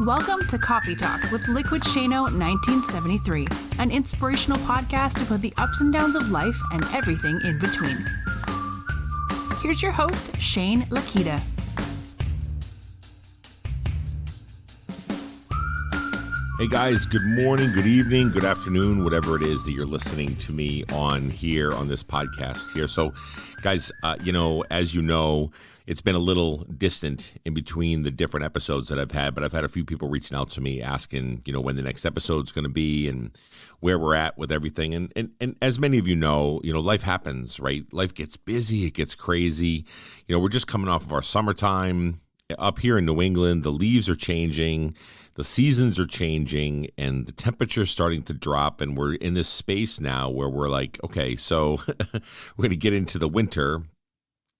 Welcome to Coffee Talk with Liquidshano 1973, an inspirational podcast about the ups and downs of life and everything in between. Here's your host, Shane Lakita. Hey guys, good morning, good evening, good afternoon, whatever it is that you're listening to me on here on this podcast here. So guys, as you know, it's been a little distant in between the different episodes that I've had, but I've had a few people reaching out to me asking, when the next episode's going to be and where we're at with everything. And as many of you know, life happens, right? Life gets busy, it gets crazy. We're just coming off of our summertime up here in New England. The leaves are changing. The seasons are changing and the temperature's starting to drop, and we're in this space now where we're like, okay, so we're going to get into the winter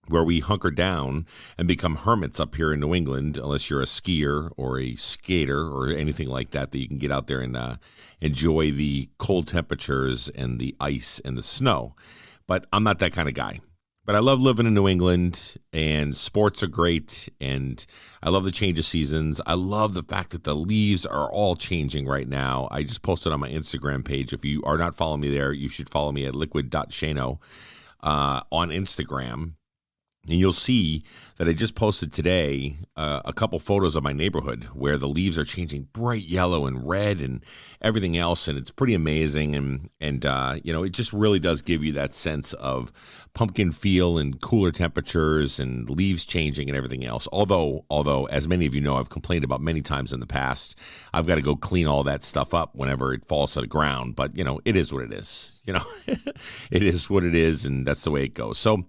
where we hunker down and become hermits up here in New England, unless you're a skier or a skater or anything like that you can get out there and enjoy the cold temperatures and the ice and the snow. But I'm not that kind of guy. But I love living in New England, and sports are great, and I love the change of seasons. I love the fact that the leaves are all changing right now. I just posted on my Instagram page. If you are not following me there, you should follow me at liquid.shano on Instagram. And you'll see that I just posted today a couple photos of my neighborhood where the leaves are changing bright yellow and red and everything else, and it's pretty amazing. And it just really does give you that sense of pumpkin feel and cooler temperatures and leaves changing and everything else. Although, as many of you know, I've complained about many times in the past, I've got to go clean all that stuff up whenever it falls to the ground. But, it is what it is. It is what it is, and that's the way it goes. So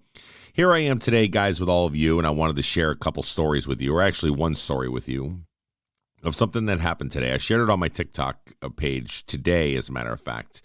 here I am today, guys, with all of you, and I wanted to share a couple stories with you, or actually one story with you, of something that happened today. I shared it on my TikTok page today, as a matter of fact.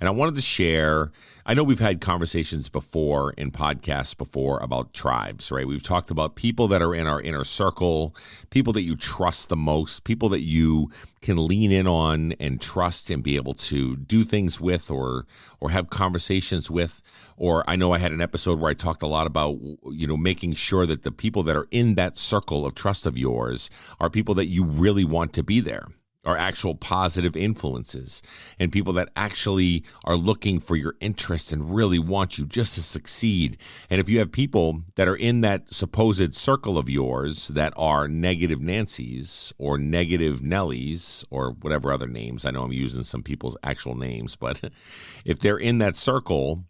And I wanted to share, I know we've had conversations before in podcasts before about tribes, right? We've talked about people that are in our inner circle, people that you trust the most, people that you can lean in on and trust and be able to do things with or have conversations with. Or I know I had an episode where I talked a lot about, making sure that the people that are in that circle of trust of yours are people that you really want to be there, are actual positive influences, and people that actually are looking for your interests and really want you just to succeed. And if you have people that are in that supposed circle of yours that are negative Nancy's or negative Nellies or whatever other names, I know I'm using some people's actual names, but if they're in that circle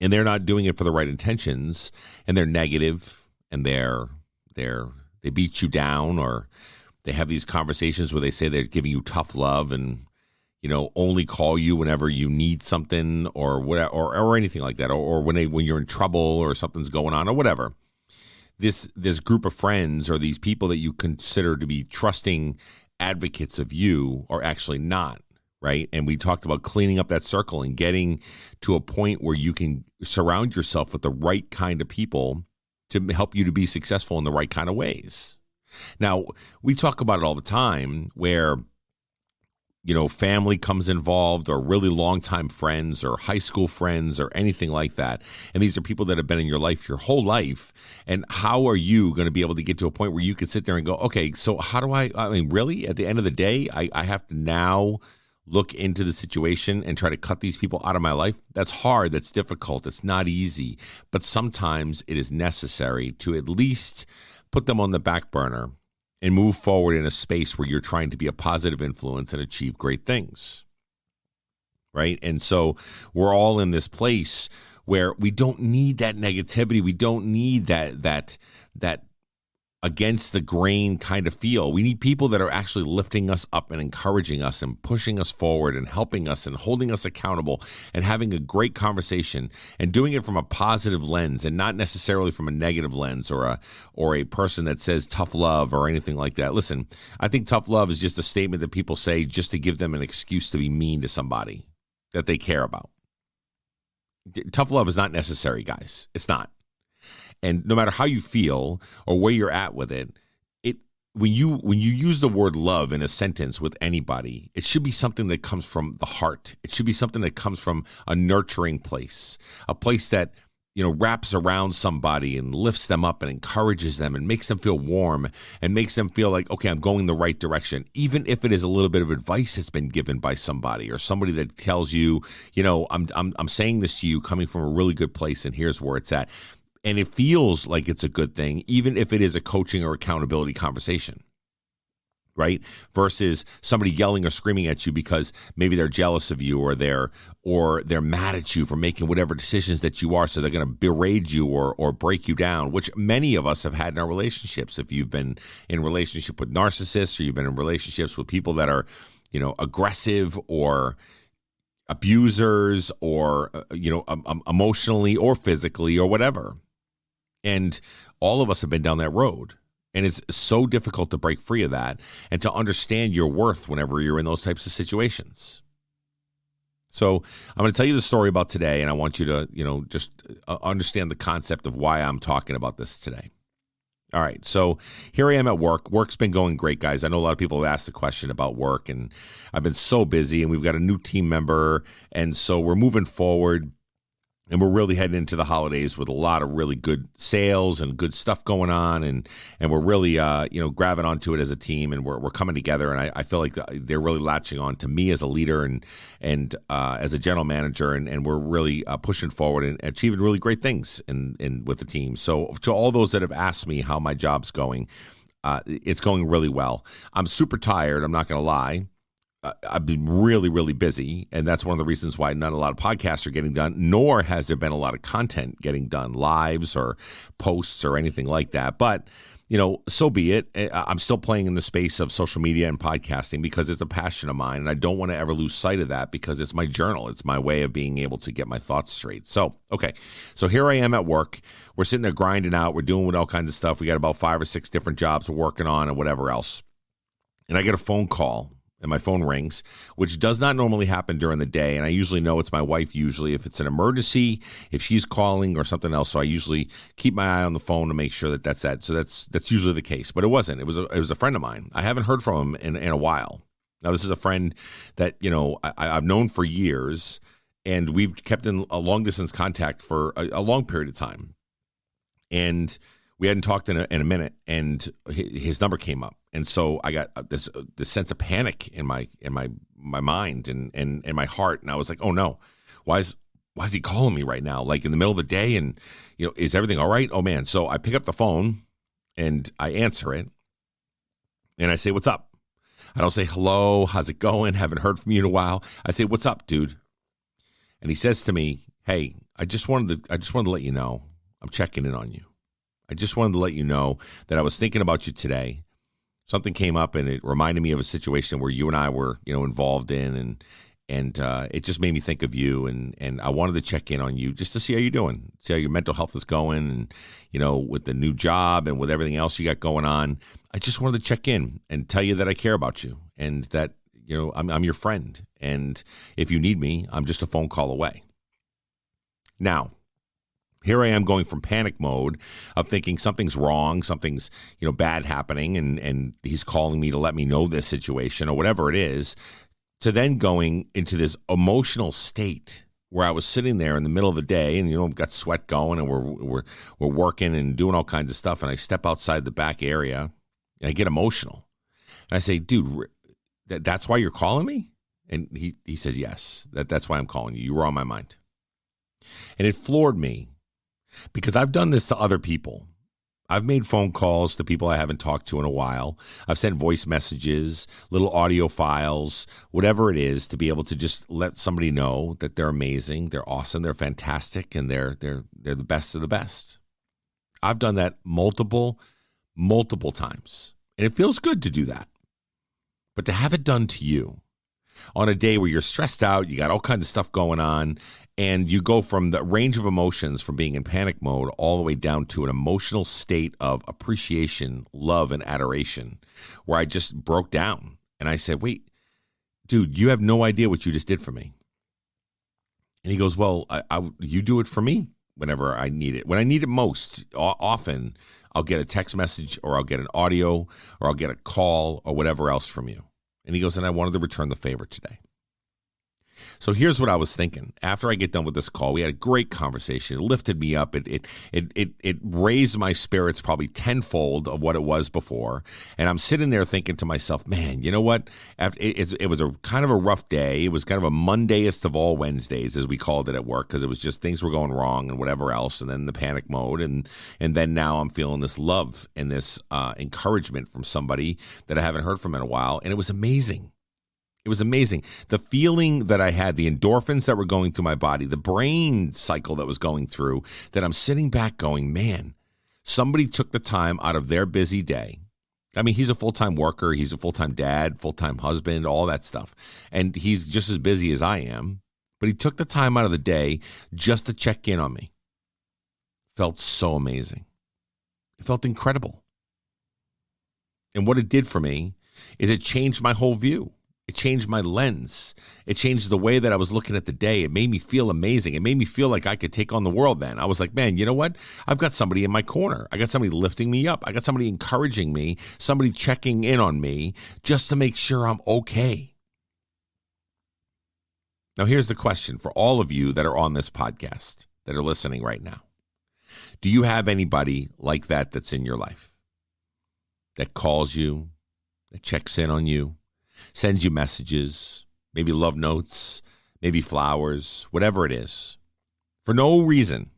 and they're not doing it for the right intentions and they're negative and they beat you down, or they have these conversations where they say they're giving you tough love and, only call you whenever you need something or whatever, or anything like that, or when you're in trouble or something's going on or whatever. This group of friends or these people that you consider to be trusting advocates of you are actually not, right? And we talked about cleaning up that circle and getting to a point where you can surround yourself with the right kind of people to help you to be successful in the right kind of ways. Now, we talk about it all the time where, family comes involved, or really longtime friends or high school friends or anything like that. And these are people that have been in your life your whole life. And how are you going to be able to get to a point where you can sit there and go, okay, so how do really, at the end of the day, I have to now look into the situation and try to cut these people out of my life? That's hard. That's difficult. It's not easy. But sometimes it is necessary to at least put them on the back burner and move forward in a space where you're trying to be a positive influence and achieve great things, right? And so we're all in this place where we don't need that negativity. We don't need that against the grain kind of feel. We need people that are actually lifting us up and encouraging us and pushing us forward and helping us and holding us accountable and having a great conversation and doing it from a positive lens and not necessarily from a negative lens or a person that says tough love or anything like that. Listen, I think tough love is just a statement that people say just to give them an excuse to be mean to somebody that they care about. Tough love is not necessary, guys. It's not. And no matter how you feel or where you're at with it, when you use the word love in a sentence with anybody, it should be something that comes from the heart. It should be something that comes from a nurturing place, a place that wraps around somebody and lifts them up and encourages them and makes them feel warm and makes them feel like, okay, I'm going the right direction, even if it is a little bit of advice that's been given by somebody or somebody that tells you, I'm saying this to you coming from a really good place and here's where it's at. And it feels like it's a good thing, even if it is a coaching or accountability conversation. Right? Versus somebody yelling or screaming at you because maybe they're jealous of you or they're mad at you for making whatever decisions that you are. So they're going to berate you or break you down, which many of us have had in our relationships. If you've been in relationship with narcissists or you've been in relationships with people that are, aggressive or abusers or, emotionally or physically or whatever. And all of us have been down that road. And it's so difficult to break free of that and to understand your worth whenever you're in those types of situations. So I'm going to tell you the story about today, and I want you to, just understand the concept of why I'm talking about this today. All right, so here I am at work. Work's been going great, guys. I know a lot of people have asked the question about work, and I've been so busy, and we've got a new team member, and so we're moving forward. And we're really heading into the holidays with a lot of really good sales and good stuff going on, and we're really grabbing onto it as a team, and we're coming together. And I feel like they're really latching on to me as a leader and as a general manager, and we're really pushing forward and achieving really great things in with the team. So to all those that have asked me how my job's going, it's going really well. I'm super tired. I'm not going to lie. I've been really, really busy, and that's one of the reasons why not a lot of podcasts are getting done, nor has there been a lot of content getting done, lives or posts or anything like that. But, so be it. I'm still playing in the space of social media and podcasting because it's a passion of mine, and I don't want to ever lose sight of that because it's my journal. It's my way of being able to get my thoughts straight. So, okay. So here I am at work. We're sitting there grinding out. We're doing all kinds of stuff. We got about 5 or 6 different jobs we're working on and whatever else. And I get a phone call. And my phone rings, which does not normally happen during the day. And I usually know it's my wife, usually, if it's an emergency, if she's calling or something else. So I usually keep my eye on the phone to make sure that that's that. So that's usually the case. But it wasn't. It was a friend of mine. I haven't heard from him in a while. Now, this is a friend that, I've known for years, and we've kept in a long-distance contact for a long period of time. And we hadn't talked in a minute, and his number came up. And so I got this sense of panic in my mind and in my heart, and I was like, "Oh no, why is he calling me right now? Like in the middle of the day? And is everything all right? Oh man!" So I pick up the phone and I answer it, and I say, "What's up?" I don't say, "Hello, how's it going? Haven't heard from you in a while." I say, "What's up, dude?" And he says to me, "Hey, I just wanted to let you know I'm checking in on you. I just wanted to let you know that I was thinking about you today. Something came up and it reminded me of a situation where you and I were, involved in, and it just made me think of you, and I wanted to check in on you just to see how you're doing, see how your mental health is going, and with the new job and with everything else you got going on. I just wanted to check in and tell you that I care about you and that I'm your friend, and if you need me, I'm just a phone call away." Now, here I am going from panic mode of thinking something's wrong, something's, bad happening, and he's calling me to let me know this situation or whatever it is, to then going into this emotional state where I was sitting there in the middle of the day and, got sweat going and we're working and doing all kinds of stuff. And I step outside the back area and I get emotional. And I say, "Dude, that's why you're calling me?" And he says, "Yes, that's why I'm calling you. You were on my mind." And it floored me. Because I've done this to other people. I've made phone calls to people I haven't talked to in a while. I've sent voice messages, little audio files, whatever it is, to be able to just let somebody know that they're amazing, they're awesome, they're fantastic, and they're the best of the best. I've done that multiple times. And it feels good to do that. But to have it done to you on a day where you're stressed out, you got all kinds of stuff going on, and you go from the range of emotions from being in panic mode all the way down to an emotional state of appreciation, love, and adoration, where I just broke down. And I said, "Wait, dude, you have no idea what you just did for me." And he goes, "Well, you do it for me whenever I need it. When I need it most, often I'll get a text message or I'll get an audio or I'll get a call or whatever else from you." And he goes, "And I wanted to return the favor today." So here's what I was thinking. After I get done with this call, we had a great conversation. It lifted me up. It raised my spirits probably tenfold of what it was before. And I'm sitting there thinking to myself, man, you know what? It was a kind of a rough day. It was kind of a Mondayest of all Wednesdays, as we called it at work, because it was just things were going wrong and whatever else. And then the panic mode. And then now I'm feeling this love and this encouragement from somebody that I haven't heard from in a while. And it was amazing. It was amazing. The feeling that I had, the endorphins that were going through my body, the brain cycle that was going through, that I'm sitting back going, man, somebody took the time out of their busy day. I mean, he's a full-time worker. He's a full-time dad, full-time husband, all that stuff. And he's just as busy as I am. But he took the time out of the day just to check in on me. Felt so amazing. It felt incredible. And what it did for me is it changed my whole view. It changed my lens. It changed the way that I was looking at the day. It made me feel amazing. It made me feel like I could take on the world then. I was like, man, you know what? I've got somebody in my corner. I got somebody lifting me up. I got somebody encouraging me, somebody checking in on me just to make sure I'm okay. Now, here's the question for all of you that are on this podcast, that are listening right now. Do you have anybody like that that's in your life? That calls you, that checks in on you, sends you messages, maybe love notes, maybe flowers, whatever it is, for no reason.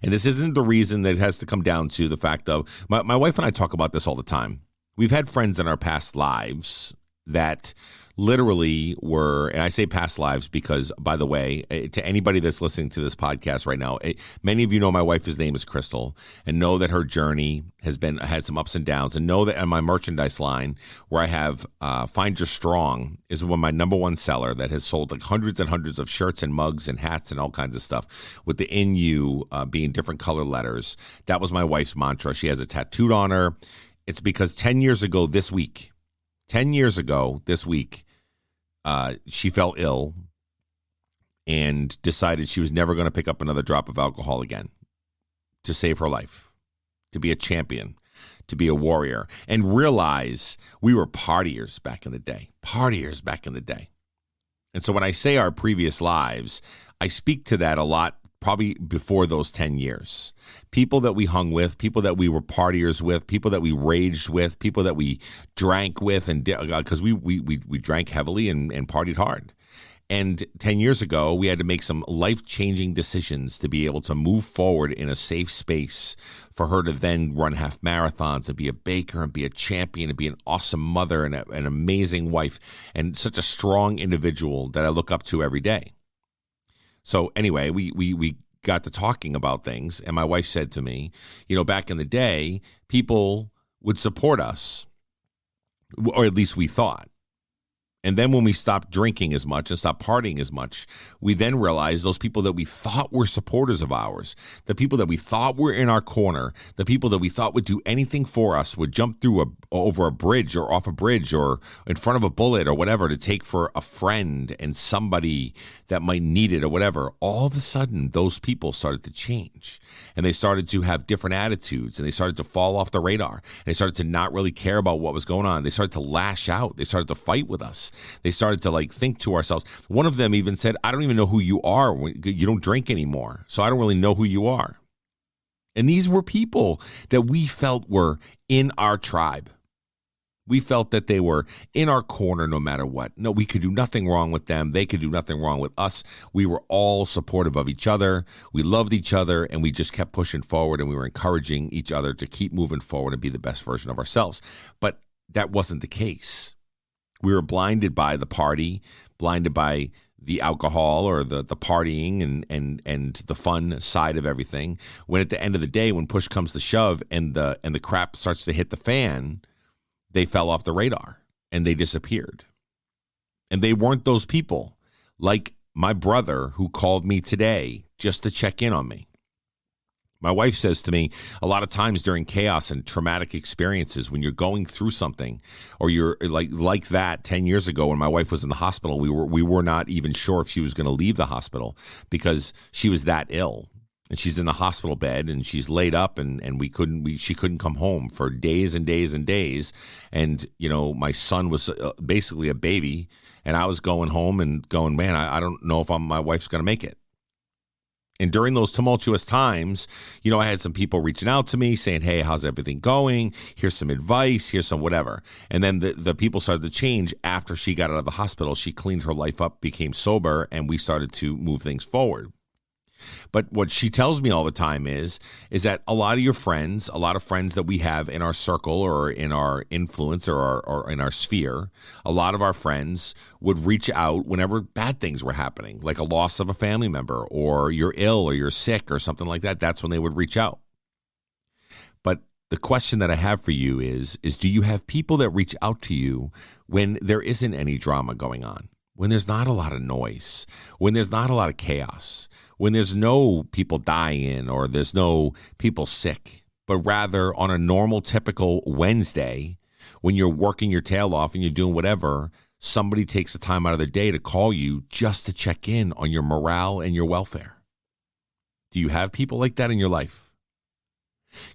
And this isn't the reason that it has to come down to the fact of, my wife and I talk about this all the time. We've had friends in our past lives that literally were, and I say past lives because, by the way, to anybody that's listening to this podcast right now, many of you know my wife's name is Crystal, and know that her journey had some ups and downs, and know that on my merchandise line, where I have Find Your Strong, is my number one seller that has sold like hundreds and hundreds of shirts and mugs and hats and all kinds of stuff, with the "in you" being different color letters. That was my wife's mantra. She has it tattooed on her. It's because 10 years ago this week, she fell ill and decided she was never going to pick up another drop of alcohol again, to save her life, to be a champion, to be a warrior, and realize we were partiers back in the day. And so when I say our previous lives, I speak to that a lot, probably before those 10 years. People that we hung with, people that we were partiers with, people that we raged with, people that we drank with, and because we drank heavily and partied hard. And 10 years ago, we had to make some life-changing decisions to be able to move forward in a safe space for her to then run half marathons and be a baker and be a champion and be an awesome mother and an amazing wife and such a strong individual that I look up to every day. So anyway, we got to talking about things, and my wife said to me, you know, back in the day, people would support us, or at least we thought. And then when we stopped drinking as much and stopped partying as much, we then realized those people that we thought were supporters of ours, the people that we thought were in our corner, the people that we thought would do anything for us, would jump over a bridge or off a bridge or in front of a bullet or whatever to take for a friend and somebody that might need it or whatever. All of a sudden, those people started to change, and they started to have different attitudes, and they started to fall off the radar, and they started to not really care about what was going on. They started to lash out. They started to fight with us. They started to think to ourselves. One of them even said, I don't even know who you are. You don't drink anymore, so I don't really know who you are. And these were people that we felt were in our tribe. We felt that they were in our corner no matter what. No, we could do nothing wrong with them. They could do nothing wrong with us. We were all supportive of each other. We loved each other, and we just kept pushing forward, and we were encouraging each other to keep moving forward and be the best version of ourselves. But that wasn't the case. We were blinded by the party, blinded by the alcohol or the partying and the fun side of everything. When at the end of the day, when push comes to shove and the crap starts to hit the fan, they fell off the radar and they disappeared. And they weren't those people like my brother who called me today just to check in on me. My wife says to me a lot of times during chaos and traumatic experiences, when you're going through something, or you're like that 10 years ago when my wife was in the hospital, we were not even sure if she was going to leave the hospital because she was that ill. and she's in the hospital bed and she's laid up and she couldn't come home for days and days and days. And, my son was basically a baby, and I was going home and going, man, I don't know if my wife's going to make it. And during those tumultuous times, I had some people reaching out to me saying, hey, how's everything going? Here's some advice. Here's some whatever. And then the people started to change after she got out of the hospital. She cleaned her life up, became sober, and we started to move things forward. But what she tells me all the time is that a lot of friends that we have in our circle or in our influence or in our sphere, a lot of our friends would reach out whenever bad things were happening, like a loss of a family member, or you're ill or you're sick or something like that. That's when they would reach out. But the question that I have for you is do you have people that reach out to you when there isn't any drama going on, when there's not a lot of noise, when there's not a lot of chaos, when there's no people dying or there's no people sick, but rather on a normal, typical Wednesday, when you're working your tail off and you're doing whatever, somebody takes the time out of their day to call you just to check in on your morale and your welfare? Do you have people like that in your life?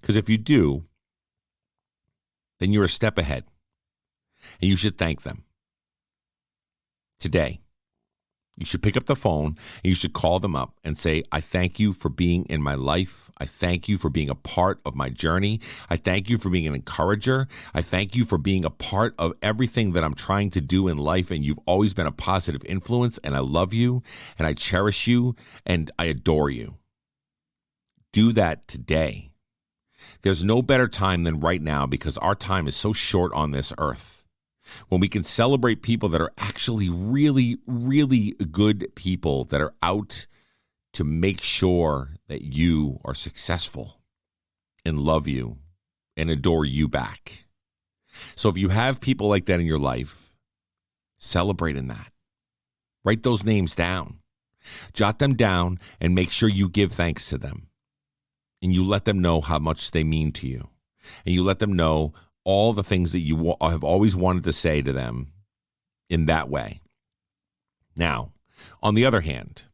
Because if you do, then you're a step ahead, and you should thank them. Today, you should pick up the phone and you should call them up and say, I thank you for being in my life. I thank you for being a part of my journey. I thank you for being an encourager. I thank you for being a part of everything that I'm trying to do in life. And you've always been a positive influence, and I love you and I cherish you and I adore you. Do that today. There's no better time than right now, because our time is so short on this earth, when we can celebrate people that are actually really, really good people that are out to make sure that you are successful and love you and adore you back. So if you have people like that in your life, celebrate in that. Write those names down. Jot them down and make sure you give thanks to them. And you let them know how much they mean to you. And you let them know all the things that you have always wanted to say to them in that way. Now, on the other hand,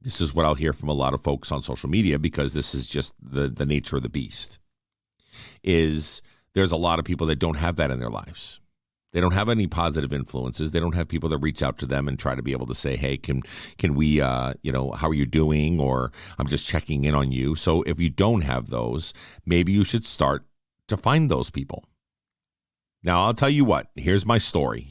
this is what I'll hear from a lot of folks on social media, because this is just the nature of the beast, is there's a lot of people that don't have that in their lives. They don't have any positive influences. They don't have people that reach out to them and try to be able to say, hey, can we, how are you doing? Or I'm just checking in on you. So if you don't have those, maybe you should start to find those people. Now, I'll tell you what, here's my story.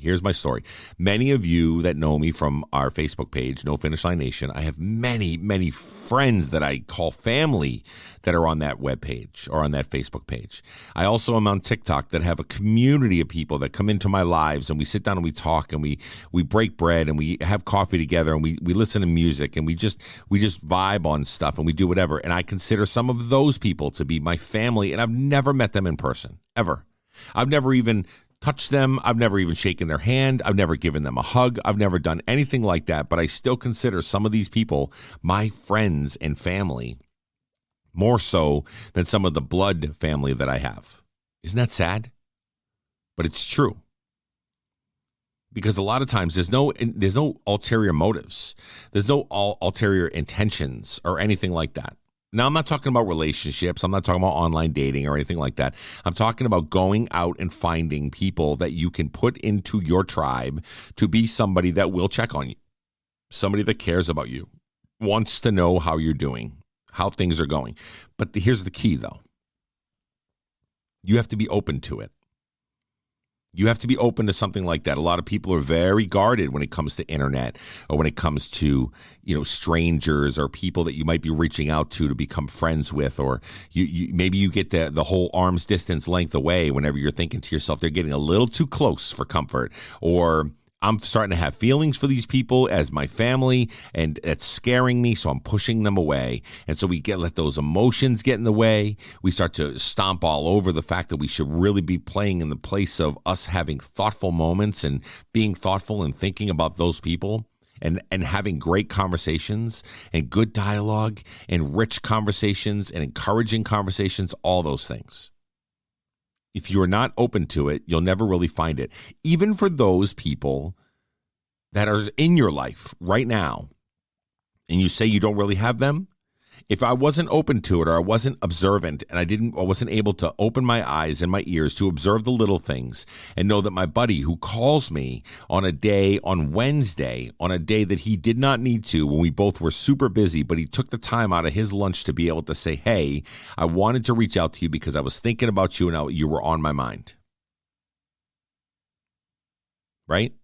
Many of you that know me from our Facebook page, No Finish Line Nation, I have many, many friends that I call family that are on that web page or on that Facebook page. I also am on TikTok that have a community of people that come into my lives, and we sit down and we talk and we break bread and we have coffee together and we listen to music and we just vibe on stuff and we do whatever. And I consider some of those people to be my family, and I've never met them in person, ever. I've never even touched them. I've never even shaken their hand. I've never given them a hug. I've never done anything like that. But I still consider some of these people my friends and family, more so than some of the blood family that I have. Isn't that sad? But it's true. Because a lot of times there's no ulterior motives. There's no ulterior intentions or anything like that. Now, I'm not talking about relationships. I'm not talking about online dating or anything like that. I'm talking about going out and finding people that you can put into your tribe to be somebody that will check on you, somebody that cares about you, wants to know how you're doing, how things are going. But here's the key, though. You have to be open to it. You have to be open to something like that. A lot of people are very guarded when it comes to internet, or when it comes to, strangers or people that you might be reaching out to become friends with, or maybe you get the whole arm's distance length away whenever you're thinking to yourself, they're getting a little too close for comfort, or I'm starting to have feelings for these people as my family, and it's scaring me, so I'm pushing them away. And so we let those emotions get in the way. We start to stomp all over the fact that we should really be playing in the place of us having thoughtful moments and being thoughtful and thinking about those people and having great conversations and good dialogue and rich conversations and encouraging conversations, all those things. If you are not open to it, you'll never really find it. Even for those people that are in your life right now, and you say you don't really have them, If I wasn't open to it, or I wasn't observant, and I wasn't able to open my eyes and my ears to observe the little things and know that my buddy who calls me on Wednesday, on a day that he did not need to, when we both were super busy, but he took the time out of his lunch to be able to say, hey, I wanted to reach out to you because I was thinking about you and you were on my mind. Right?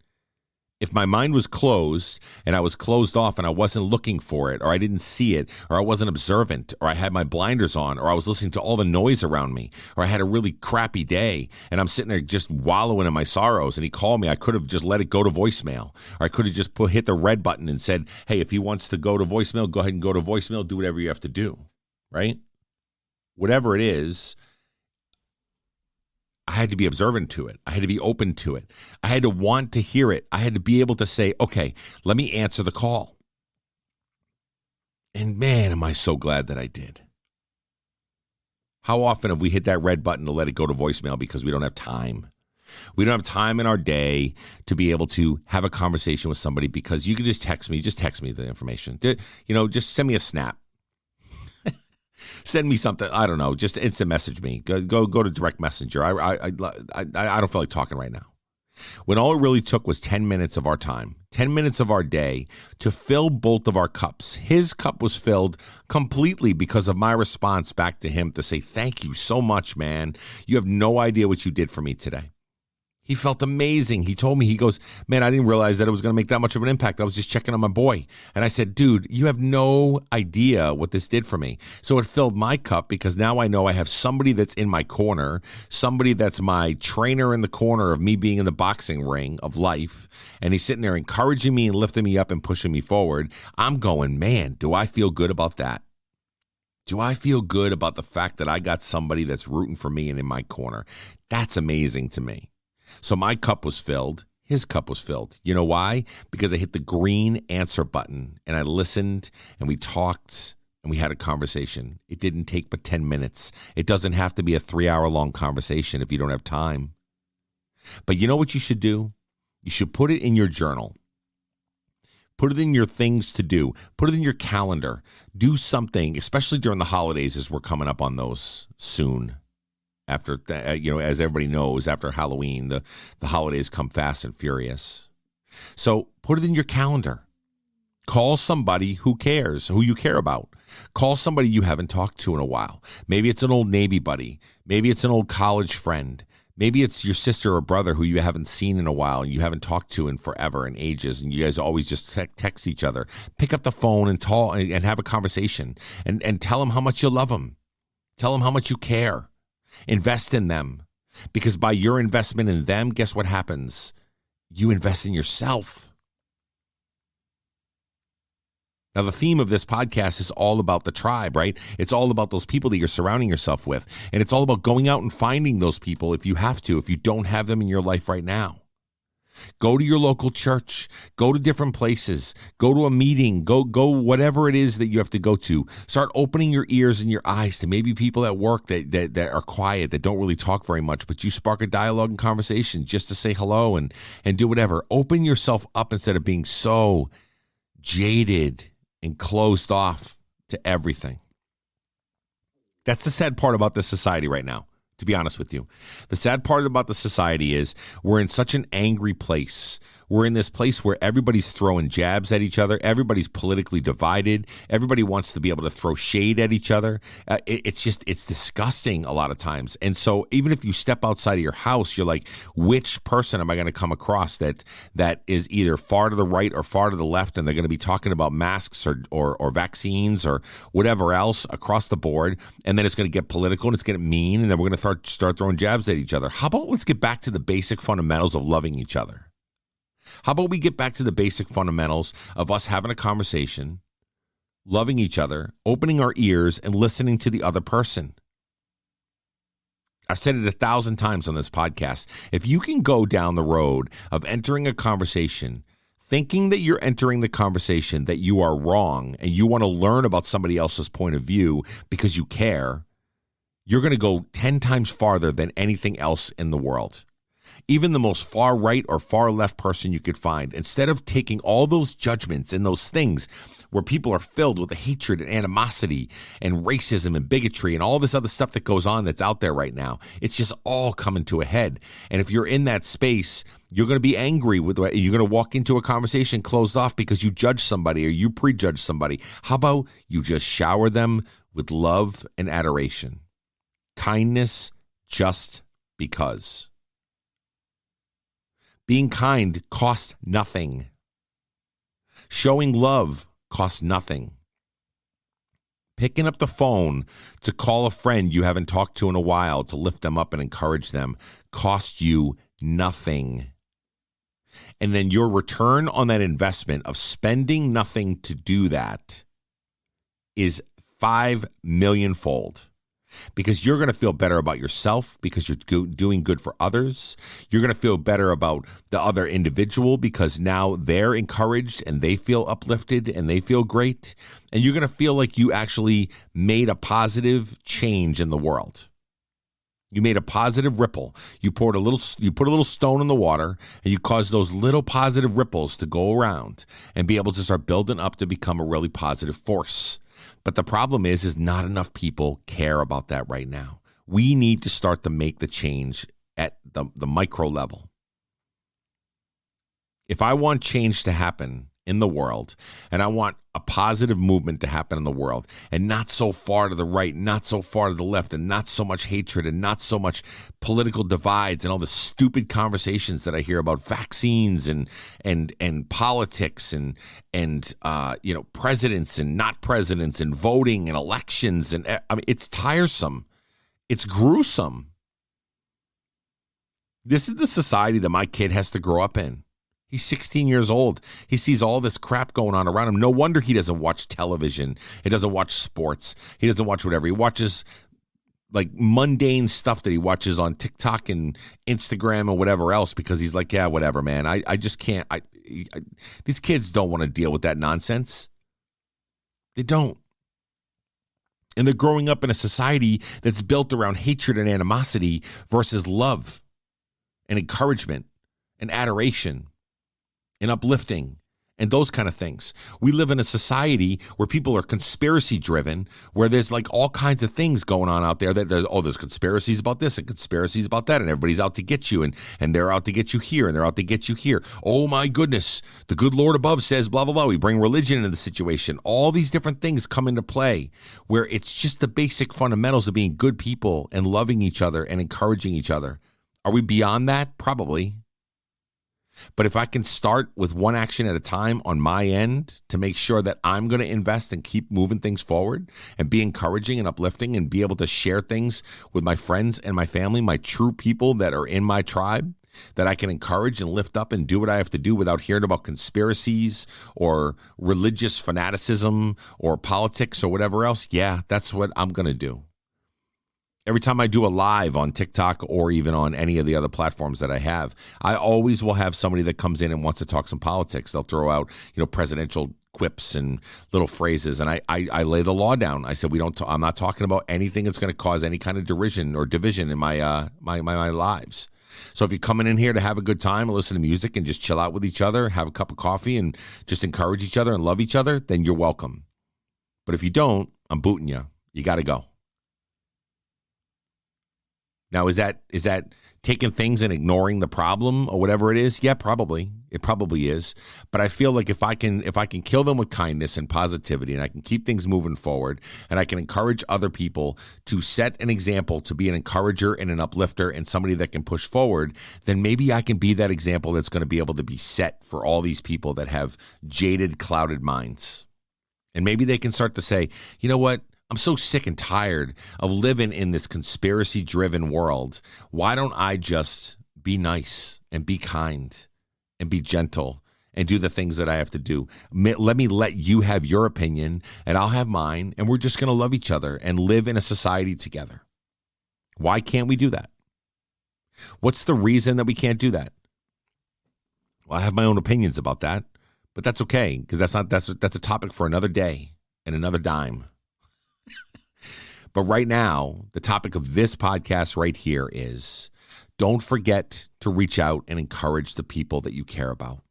If my mind was closed and I was closed off and I wasn't looking for it, or I didn't see it, or I wasn't observant, or I had my blinders on, or I was listening to all the noise around me, or I had a really crappy day and I'm sitting there just wallowing in my sorrows and he called me, I could have just let it go to voicemail, or I could have just hit the red button and said, hey, if he wants to go to voicemail, go ahead and go to voicemail, do whatever you have to do, right? Whatever it is, I had to be observant to it. I had to be open to it. I had to want to hear it. I had to be able to say, okay, let me answer the call. And man, am I so glad that I did. How often have we hit that red button to let it go to voicemail because we don't have time? We don't have time in our day to be able to have a conversation with somebody because you can just text me the information. Just send me a snap. Send me something. I don't know. Just instant message me. Go to direct messenger. I don't feel like talking right now. When all it really took was 10 minutes of our time, 10 minutes of our day to fill both of our cups. His cup was filled completely because of my response back to him to say, thank you so much, man. You have no idea what you did for me today. He felt amazing. He told me, he goes, man, I didn't realize that it was going to make that much of an impact. I was just checking on my boy. And I said, dude, you have no idea what this did for me. So it filled my cup because now I know I have somebody that's in my corner, somebody that's my trainer in the corner of me being in the boxing ring of life. And he's sitting there encouraging me and lifting me up and pushing me forward. I'm going, man, do I feel good about that? Do I feel good about the fact that I got somebody that's rooting for me and in my corner? That's amazing to me. So my cup was filled. His cup was filled. You know why? Because I hit the green answer button and I listened and we talked and we had a conversation. It didn't take but 10 minutes. It doesn't have to be a 3-hour-long conversation if you don't have time. But you know what you should do? You should put it in your journal. Put it in your things to do. Put it in your calendar. Do something, especially during the holidays as we're coming up on those soon. After, as everybody knows, after Halloween, the holidays come fast and furious. So put it in your calendar. Call somebody who cares, who you care about. Call somebody you haven't talked to in a while. Maybe it's an old Navy buddy. Maybe it's an old college friend. Maybe it's your sister or brother who you haven't seen in a while and you haven't talked to in forever and ages, and you guys always just text each other. Pick up the phone and talk and have a conversation and tell them how much you love them. Tell them how much you care. Invest in them, because by your investment in them, guess what happens? You invest in yourself. Now, the theme of this podcast is all about the tribe, right? It's all about those people that you're surrounding yourself with. And it's all about going out and finding those people if you have to, if you don't have them in your life right now. Go to your local church. Go to different places. Go to a meeting. Go whatever it is that you have to go to. Start opening your ears and your eyes to maybe people at work that are quiet, that don't really talk very much, but you spark a dialogue and conversation just to say hello and do whatever. Open yourself up instead of being so jaded and closed off to everything. That's the sad part about this society right now. To be honest with you, the sad part about the society is we're in such an angry place. We're in this place where everybody's throwing jabs at each other. Everybody's politically divided. Everybody wants to be able to throw shade at each other. It's disgusting a lot of times. And so even if you step outside of your house, you're like, which person am I going to come across that is either far to the right or far to the left, and they're going to be talking about masks or vaccines or whatever else across the board, and then it's going to get political and it's going to get mean, and then we're going to start throwing jabs at each other. How about let's get back to the basic fundamentals of loving each other? How about we get back to the basic fundamentals of us having a conversation, loving each other, opening our ears, and listening to the other person? I've said it 1,000 times on this podcast. If you can go down the road of entering a conversation, thinking that you're entering the conversation that you are wrong and you want to learn about somebody else's point of view because you care, you're going to go 10 times farther than anything else in the world. even the most far right or far left person you could find, instead of taking all those judgments and those things where people are filled with hatred and animosity and racism and bigotry and all this other stuff that goes on that's out there right now, it's just all coming to a head. And if you're in that space, you're going to be angry with, you're going to walk into a conversation closed off because you judge somebody or you prejudge somebody. How about you just shower them with love and adoration, kindness, just because. Being kind costs nothing. Showing love costs nothing. Picking up the phone to call a friend you haven't talked to in a while to lift them up and encourage them costs you nothing. And then your return on that investment of spending nothing to do that is 5 million fold. Because you're going to feel better about yourself because you're doing good for others. You're going to feel better about the other individual because now they're encouraged and they feel uplifted and they feel great. And you're going to feel like you actually made a positive change in the world. You made a positive ripple. You put a little stone in the water and you caused those little positive ripples to go around and be able to start building up to become a really positive force. But the problem is not enough people care about that right now. We need to start to make the change at the micro level. If I want change to happen in the world, and I want a positive movement to happen in the world, and not so far to the right, not so far to the left, and not so much hatred, and not so much political divides, and all the stupid conversations that I hear about vaccines and politics and presidents and not presidents and voting and elections, and I mean, it's tiresome, it's gruesome. This is the society that my kid has to grow up in. He's 16 years old. He sees all this crap going on around him. No wonder he doesn't watch television. He doesn't watch sports. He doesn't watch whatever. He watches like mundane stuff that he watches on TikTok and Instagram and whatever else because he's like, yeah, whatever, man. I just can't. These kids don't want to deal with that nonsense. They don't. And they're growing up in a society that's built around hatred and animosity versus love and encouragement and adoration and uplifting and those kind of things. We live in a society where people are conspiracy driven, where there's like all kinds of things going on out there that there's conspiracies about this and conspiracies about that, and everybody's out to get you, and they're out to get you here, and they're out to get you here. Oh my goodness, the good Lord above says blah, blah, blah. We bring religion into the situation. All these different things come into play where it's just the basic fundamentals of being good people and loving each other and encouraging each other. Are we beyond that? Probably. But if I can start with one action at a time on my end to make sure that I'm going to invest and keep moving things forward and be encouraging and uplifting and be able to share things with my friends and my family, my true people that are in my tribe, that I can encourage and lift up and do what I have to do without hearing about conspiracies or religious fanaticism or politics or whatever else, yeah, that's what I'm going to do. Every time I do a live on TikTok or even on any of the other platforms that I have, I always will have somebody that comes in and wants to talk some politics. They'll throw out, presidential quips and little phrases, and I lay the law down. I said, I'm not talking about anything that's going to cause any kind of derision or division in my my lives. So if you're coming in here to have a good time and listen to music and just chill out with each other, have a cup of coffee and just encourage each other and love each other, then you're welcome. But if you don't, I'm booting you. You got to go. Now, is that taking things and ignoring the problem or whatever it is? Yeah, probably. It probably is. But I feel like if I can kill them with kindness and positivity, and I can keep things moving forward, and I can encourage other people to set an example, to be an encourager and an uplifter and somebody that can push forward, then maybe I can be that example that's going to be able to be set for all these people that have jaded, clouded minds. And maybe they can start to say, you know what? I'm so sick and tired of living in this conspiracy-driven world. Why don't I just be nice and be kind and be gentle and do the things that I have to do? Let me let you have your opinion and I'll have mine, and we're just going to love each other and live in a society together. Why can't we do that? What's the reason that we can't do that? Well, I have my own opinions about that, but that's okay, because that's a topic for another day and another dime. But right now, the topic of this podcast right here is don't forget to reach out and encourage the people that you care about,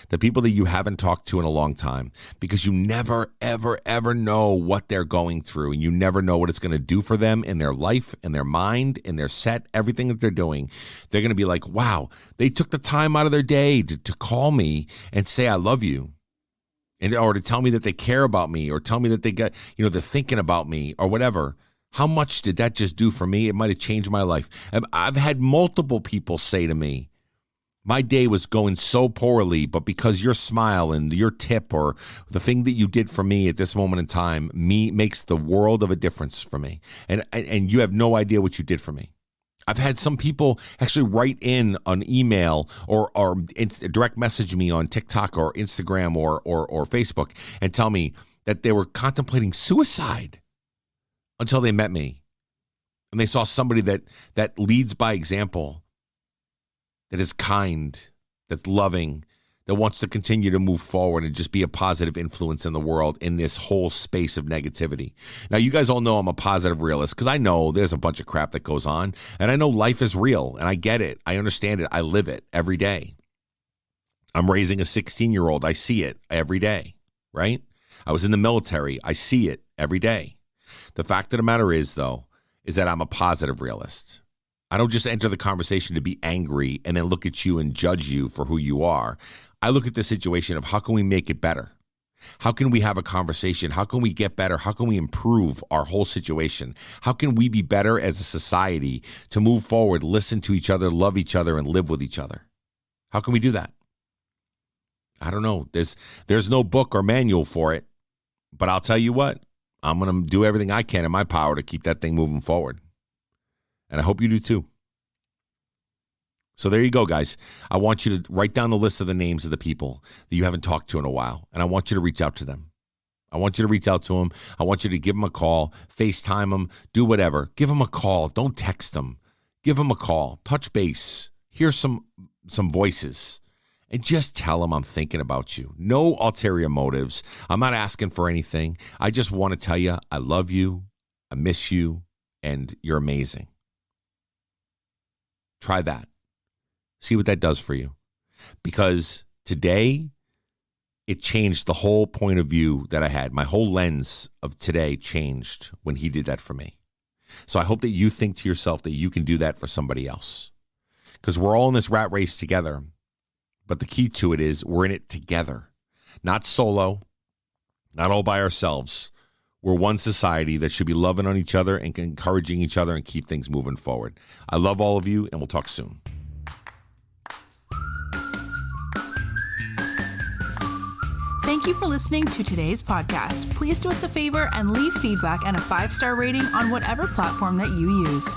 the people that you haven't talked to in a long time, because you never, ever, ever know what they're going through, and you never know what it's going to do for them in their life, in their mind, in their set, everything that they're doing. They're going to be like, wow, they took the time out of their day to call me and say, I love you. Or to tell me that they care about me, or tell me that they're thinking about me, or whatever. How much did that just do for me? It might have changed my life. I've had multiple people say to me, my day was going so poorly, but because your smile and your tip or the thing that you did for me at this moment in time makes the world of a difference for me. And you have no idea what you did for me. I've had some people actually write in an email or direct message me on TikTok or Instagram or Facebook and tell me that they were contemplating suicide until they met me. And they saw somebody that leads by example, that is kind, that's loving, that wants to continue to move forward and just be a positive influence in the world in this whole space of negativity. Now, you guys all know I'm a positive realist because I know there's a bunch of crap that goes on, and I know life is real, and I get it. I understand it. I live it every day. I'm raising a 16-year-old. I see it every day, right? I was in the military. I see it every day. The fact of the matter is, though, is that I'm a positive realist. I don't just enter the conversation to be angry and then look at you and judge you for who you are. I look at the situation of how can we make it better? How can we have a conversation? How can we get better? How can we improve our whole situation? How can we be better as a society to move forward, listen to each other, love each other, and live with each other? How can we do that? I don't know. There's no book or manual for it, but I'll tell you what, I'm going to do everything I can in my power to keep that thing moving forward. And I hope you do too. So there you go, guys. I want you to write down the list of the names of the people that you haven't talked to in a while, and I want you to reach out to them. I want you to reach out to them. I want you to give them a call, FaceTime them, do whatever. Give them a call. Don't text them. Give them a call. Touch base. Hear some voices. And just tell them I'm thinking about you. No ulterior motives. I'm not asking for anything. I just want to tell you I love you, I miss you, and you're amazing. Try that. See what that does for you. Because today, it changed the whole point of view that I had. My whole lens of today changed when he did that for me. So I hope that you think to yourself that you can do that for somebody else. Because we're all in this rat race together. But the key to it is we're in it together. Not solo, not all by ourselves. We're one society that should be loving on each other and encouraging each other and keep things moving forward. I love all of you, and we'll talk soon. Thank you for listening to today's podcast. Please do us a favor and leave feedback and a 5-star rating on whatever platform that you use.